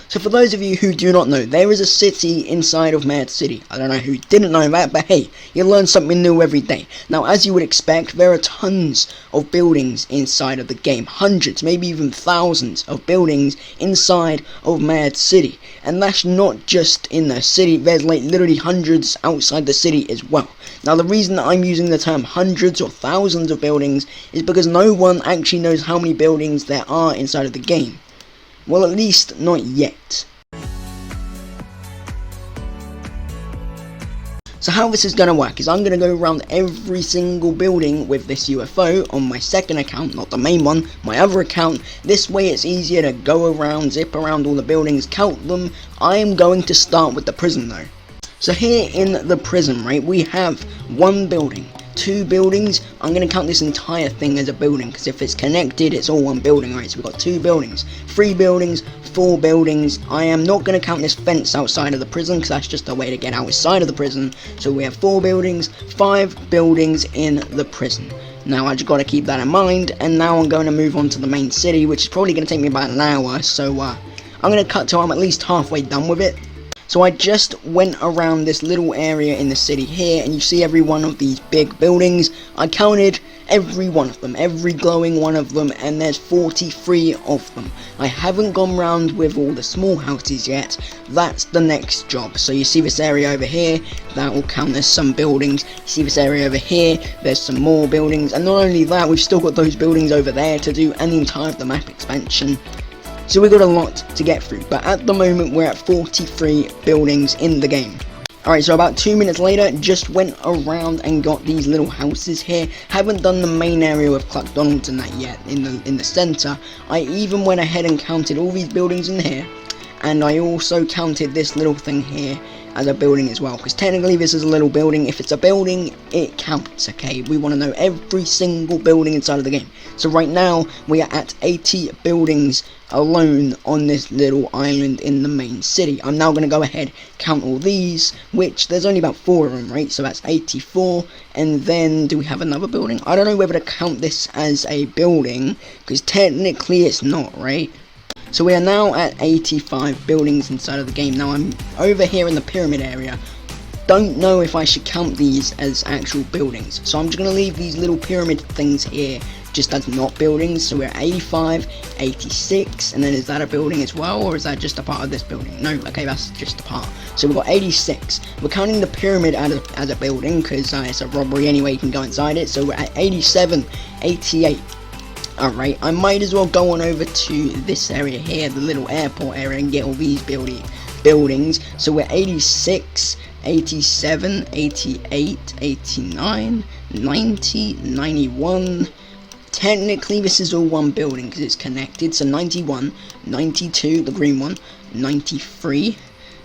So for those of you who do not know, there is a city inside of Mad City. I don't know who didn't know that, but hey, you learn something new every day. Now, as you would expect, there are tons of buildings inside of the game. Hundreds, maybe even thousands of buildings inside of Mad City. And that's not just in the city, there's like literally hundreds outside the city as well. Now, the reason that I'm using the term hundreds or thousands of buildings is because no one actually knows how many buildings there are inside of the game. Well, at least not yet. So how this is going to work is I'm going to go around every single building with this UFO on my second account, not the main one, my other account. This way it's easier to go around, zip around all the buildings, count them. I am going to start with the prison though. So here in the prison, right, we have one building. 2 buildings. I'm going to count this entire thing as a building, because if it's connected, it's all one building, right? So we've got 2 buildings, 3 buildings, 4 buildings. I am not going to count this fence outside of the prison, because that's just a way to get outside of the prison. So we have 4 buildings, 5 buildings in the prison. Now I just got to keep that in mind, and now I'm going to move on to the main city, which is probably going to take me about an hour, so I'm going to cut till I'm at least halfway done with it. So I just went around this little area in the city here, and you see every one of these big buildings. I counted every one of them, every glowing one of them, and there's 43 of them. I haven't gone round with all the small houses yet. That's the next job. So you see this area over here, that will count as some buildings. You see this area over here, there's some more buildings, and not only that, we've still got those buildings over there to do, and the entire of the map expansion. So we've got a lot to get through, but at the moment we're at 43 buildings in the game. Alright, so about 2 minutes later, just went around and got these little houses here. Haven't done the main area with McDonald's and that yet, in the centre. I even went ahead and counted all these buildings in here, and I also counted this little thing here as a building as well, because technically this is a little building. If it's a building, it counts, okay? We want to know every single building inside of the game. So right now, we are at 80 buildings alone on this little island in the main city. I'm now going to go ahead, count all these, which there's only about 4 of them, right? So that's 84, and then do we have another building? I don't know whether to count this as a building, because technically it's not, right? So we are now at 85 buildings inside of the game. Now I'm over here in the pyramid area. Don't know if I should count these as actual buildings. So I'm just going to leave these little pyramid things here just as not buildings. So we're at 85, 86, and then is that a building as well, or is that just a part of this building? No, okay, that's just a part. So we've got 86. We're counting the pyramid as a building, because it's a robbery anyway, you can go inside it. So we're at 87, 88. Alright, I might as well go on over to this area here, the little airport area, and get all these buildings. So we're 86, 87, 88, 89, 90, 91. Technically this is all one building because it's connected. So 91, 92, the green one, 93.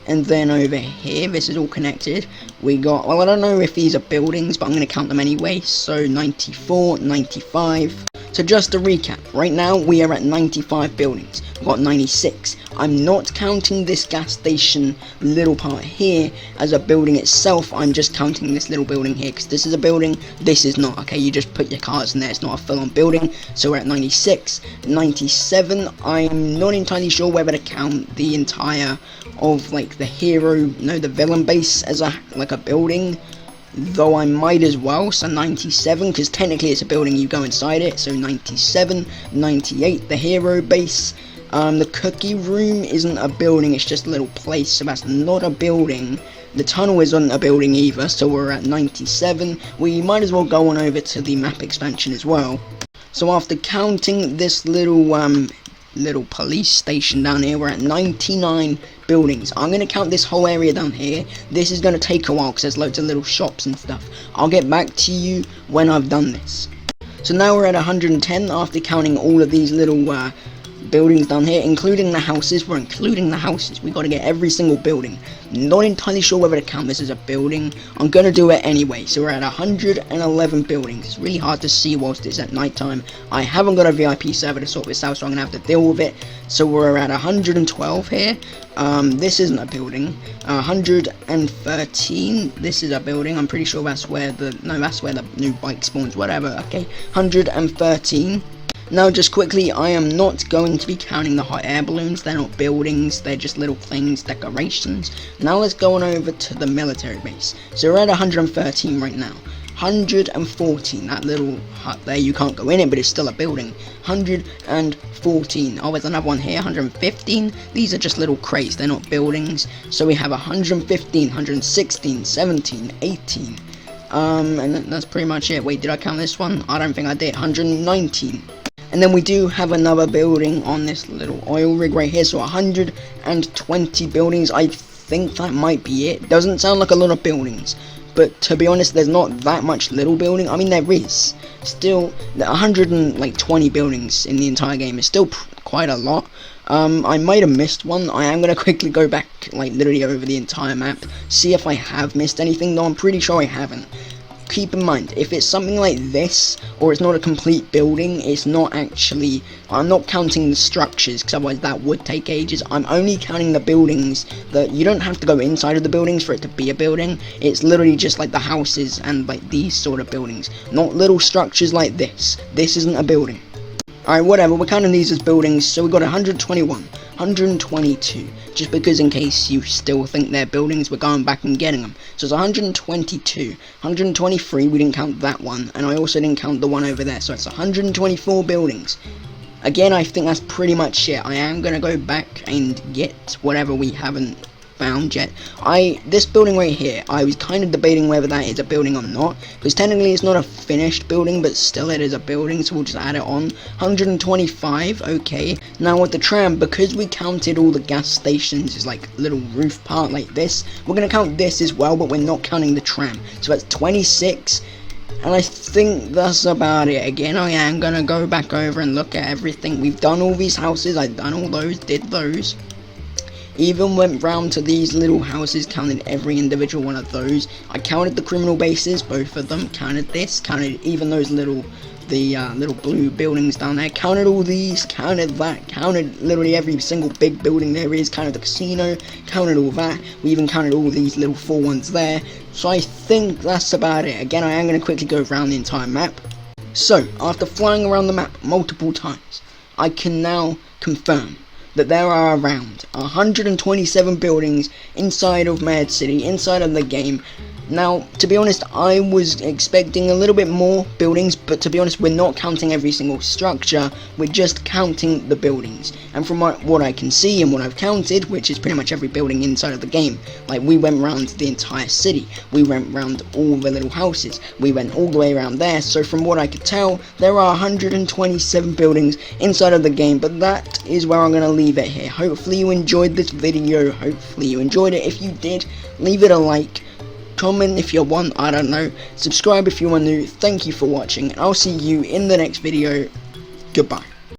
And then over here, this is all connected. We got, well, I don't know if these are buildings, but I'm going to count them anyway. So 94, 95. So just to recap, right now we are at 95 buildings. We've got 96. I'm not counting this gas station little part here as a building itself. I'm just counting this little building here, because this is a building, this is not. Okay, you just put your cars in there, it's not a full-on building. So we're at 96, 97. I'm not entirely sure whether to count the entire of like the hero, no, the villain base as a building, though I might as well. So 97, because technically it's a building, you go inside it. So 97, 98, the hero base. The cookie room isn't a building, it's just a little place, so that's not a building. The tunnel isn't a building either, so we're at 97. We might as well go on over to the map expansion as well. So after counting this little police station down here, we're at 99 buildings. I'm going to count this whole area down here. This is going to take a while because there's loads of little shops and stuff. I'll get back to you when I've done this. So now we're at 110 after counting all of these little buildings down here, including the houses. We're including the houses. We got to get every single building. Not entirely sure whether to count this as a building. I'm going to do it anyway. So we're at 111 buildings. It's really hard to see whilst it's at night time. I haven't got a VIP server to sort this out, so I'm going to have to deal with it. So we're at 112 here. This isn't a building. 113. This is a building. I'm pretty sure that's where the new bike spawns, whatever. Okay, 113. Now just quickly, I am not going to be counting the hot air balloons. They're not buildings, they're just little things, decorations. Now let's go on over to the military base. So we're at 113 right now. 114, that little hut there, you can't go in it, but it's still a building. 114, oh, there's another one here. 115, these are just little crates, they're not buildings. So we have 115, 116, 17, 18, and that's pretty much it. Wait, did I count this one? I don't think I did. 119. And then we do have another building on this little oil rig right here, so 120 buildings. I think that might be it. Doesn't sound like a lot of buildings, but to be honest, there's not that much little building. I mean, there is still 120 buildings in the entire game. It's still quite a lot. I might have missed one. I am going to quickly go back, like, literally over the entire map, see if I have missed anything, though I'm pretty sure I haven't. Keep in mind, if it's something like this, or it's not a complete building, it's not actually, I'm not counting the structures, because otherwise that would take ages. I'm only counting the buildings. That you don't have to go inside of the buildings for it to be a building. It's literally just like the houses and like these sort of buildings, not little structures like this. This isn't a building. Alright, whatever, we're counting these as buildings, so we got 121, 122, just because in case you still think they're buildings, we're going back and getting them. So it's 122, 123, we didn't count that one, and I also didn't count the one over there, so it's 124 buildings. Again, I think that's pretty much it. I am going to go back and get whatever we haven't found yet. This building right here, I was kind of debating whether that is a building or not, because technically it's not a finished building, but still it is a building, so we'll just add it on. 125, okay. Now with the tram, because we counted all the gas stations as like little roof part like this, we're going to count this as well, but we're not counting the tram, so that's 26. And I think that's about it. Again, I am going to go back over and look at everything. We've done all these houses, I've done all those, did those. Even went round to these little houses, counted every individual one of those. I counted the criminal bases, both of them, counted this, counted even those little blue buildings down there, counted all these, counted that, counted literally every single big building there is, counted the casino, counted all that. We even counted all these little 4 ones there. So I think that's about it. Again, I am going to quickly go around the entire map. So, after flying around the map multiple times, I can now confirm that there are around 127 buildings inside of Mad City, inside of the game. Now, to be honest, I was expecting a little bit more buildings, but to be honest, we're not counting every single structure, we're just counting the buildings. And from what I can see and what I've counted, which is pretty much every building inside of the game, like we went around the entire city, we went around all the little houses, we went all the way around there, so from what I could tell, there are 127 buildings inside of the game, but that is where I'm going to leave it here. Hopefully you enjoyed this video, hopefully you enjoyed it. If you did, leave it a like. Comment if you want, I don't know. Subscribe if you are new. Thank you for watching, and I'll see you in the next video. Goodbye.